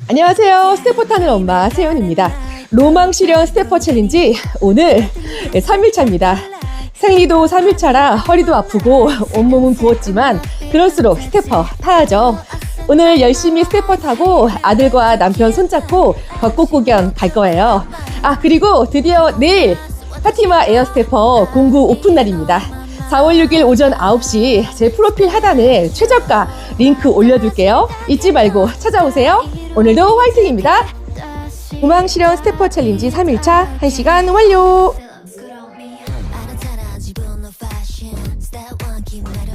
안녕하세요. 스태퍼 타는 엄마 세연입니다. 로망 실현 스태퍼 챌린지 오늘 3일차입니다. 생리도 3일차라 허리도 아프고 온몸은 부었지만 그럴수록 스태퍼 타야죠. 오늘 열심히 스태퍼 타고 아들과 남편 손잡고 벚꽃 구경 갈 거예요. 그리고 드디어 내일 파티마 에어 스태퍼 공구 오픈 날입니다. 4월 6일 오전 9시 제 프로필 하단에 최저가 링크 올려둘게요. 잊지 말고 찾아오세요. 오늘도 화이팅입니다. 로망 실현 스태퍼 챌린지 3일차 1시간 완료!